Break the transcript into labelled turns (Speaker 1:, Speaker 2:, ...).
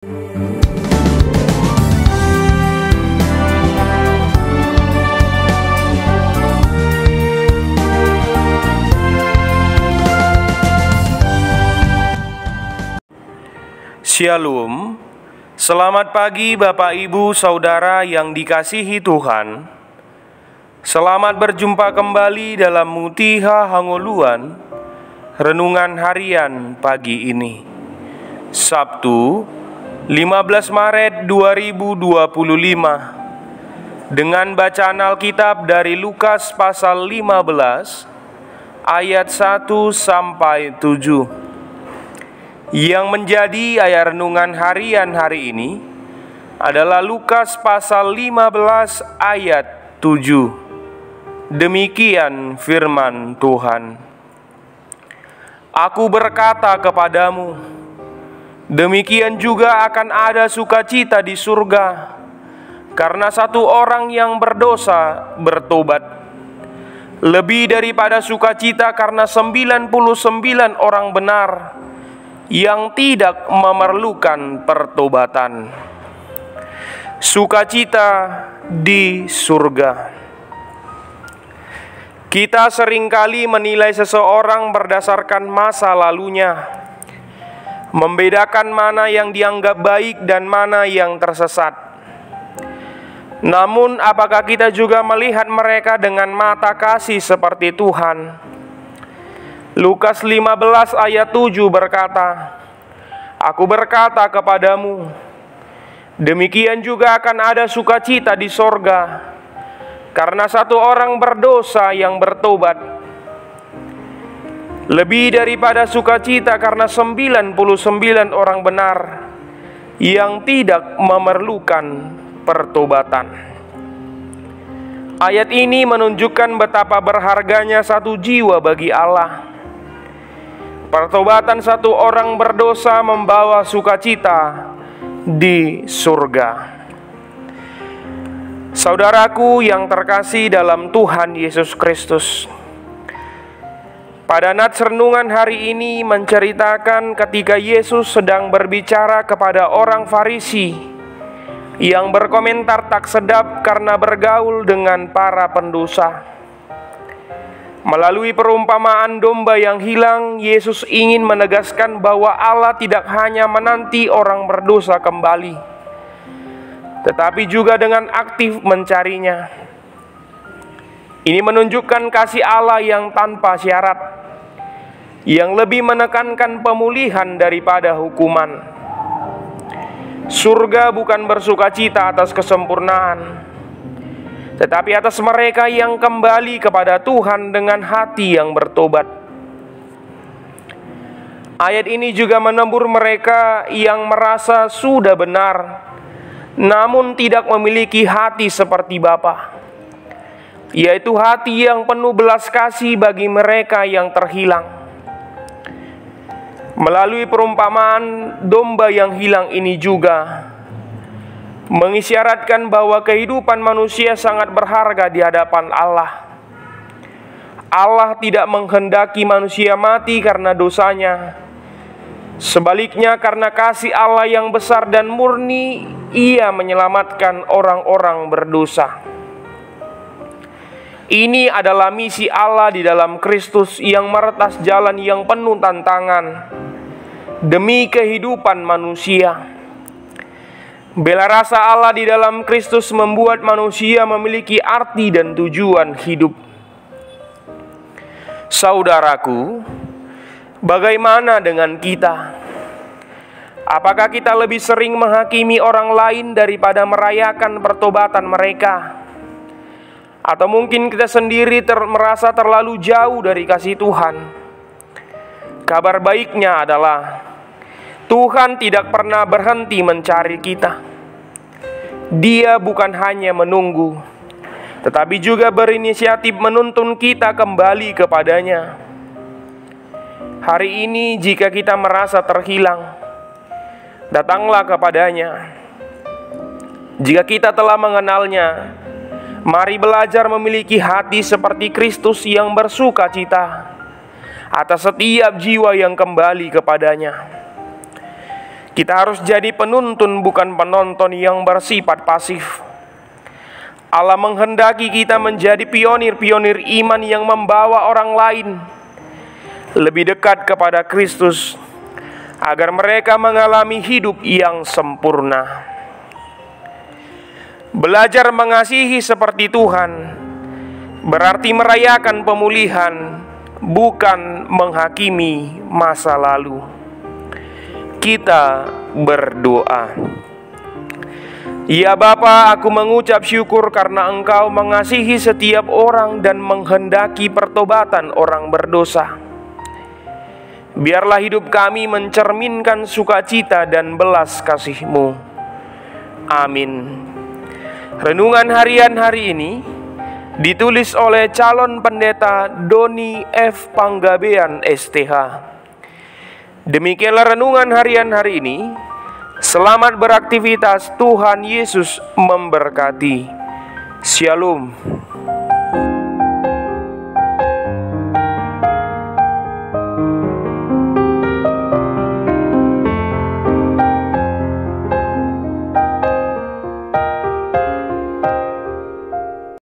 Speaker 1: Shalom. Selamat pagi Bapak Ibu Saudara yang dikasihi Tuhan. Selamat berjumpa kembali dalam Mutiha Hangoluan, renungan harian pagi ini, Sabtu 15 Maret 2025, dengan bacaan Alkitab dari Lukas pasal 15 ayat 1 sampai 7. Yang menjadi ayat renungan harian hari ini adalah Lukas pasal 15 ayat 7. Demikian firman Tuhan. Aku berkata kepadamu, demikian juga akan ada sukacita di surga karena satu orang yang berdosa bertobat, lebih daripada sukacita karena 99 orang benar yang tidak memerlukan pertobatan. Sukacita di surga. Kita seringkali menilai seseorang berdasarkan masa lalunya, membedakan mana yang dianggap baik dan mana yang tersesat. Namun, apakah kita juga melihat mereka dengan mata kasih seperti Tuhan? Lukas 15 ayat 7 berkata, Aku berkata kepadamu, demikian juga akan ada sukacita di sorga, karena satu orang berdosa yang bertobat, lebih daripada sukacita karena 99 orang benar yang tidak memerlukan pertobatan. Ayat ini menunjukkan betapa berharganya satu jiwa bagi Allah. Pertobatan satu orang berdosa membawa sukacita di surga. Saudaraku yang terkasih dalam Tuhan Yesus Kristus, pada nats renungan hari ini menceritakan ketika Yesus sedang berbicara kepada orang Farisi yang berkomentar tak sedap karena bergaul dengan para pendosa. Melalui perumpamaan domba yang hilang, Yesus ingin menegaskan bahwa Allah tidak hanya menanti orang berdosa kembali, tetapi juga dengan aktif mencarinya. Ini menunjukkan kasih Allah yang tanpa syarat, yang lebih menekankan pemulihan daripada hukuman. Surga bukan bersukacita atas kesempurnaan, tetapi atas mereka yang kembali kepada Tuhan dengan hati yang bertobat. Ayat ini juga menembur mereka yang merasa sudah benar, namun tidak memiliki hati seperti Bapa, yaitu hati yang penuh belas kasih bagi mereka yang terhilang. Melalui perumpamaan domba yang hilang ini juga mengisyaratkan bahwa kehidupan manusia sangat berharga di hadapan Allah. Allah tidak menghendaki manusia mati karena dosanya. Sebaliknya, karena kasih Allah yang besar dan murni, Ia menyelamatkan orang-orang berdosa. Ini adalah misi Allah di dalam Kristus yang meretas jalan yang penuh tantangan demi kehidupan manusia. Bela rasa Allah di dalam Kristus membuat manusia memiliki arti dan tujuan hidup. Saudaraku, bagaimana dengan kita? Apakah kita lebih sering menghakimi orang lain daripada merayakan pertobatan mereka? Atau mungkin kita sendiri merasa terlalu jauh dari kasih Tuhan? Kabar baiknya adalah Tuhan tidak pernah berhenti mencari kita. Dia bukan hanya menunggu, tetapi juga berinisiatif menuntun kita kembali kepadanya. Hari ini jika kita merasa terhilang, datanglah kepadanya. Jika kita telah mengenalnya, mari belajar memiliki hati seperti Kristus yang bersuka cita atas setiap jiwa yang kembali kepadanya. Kita harus jadi penuntun, bukan penonton yang bersifat pasif. Allah menghendaki kita menjadi pionir-pionir iman yang membawa orang lain lebih dekat kepada Kristus, agar mereka mengalami hidup yang sempurna. Belajar mengasihi seperti Tuhan berarti merayakan pemulihan, bukan menghakimi masa lalu. Kita berdoa. Ya Bapa, aku mengucap syukur karena Engkau mengasihi setiap orang dan menghendaki pertobatan orang berdosa. Biarlah hidup kami mencerminkan sukacita dan belas kasih-Mu. Amin. Renungan harian hari ini ditulis oleh calon pendeta Doni F. Panggabean STH. Demikianlah renungan harian hari ini. Selamat beraktivitas, Tuhan Yesus memberkati. Shalom.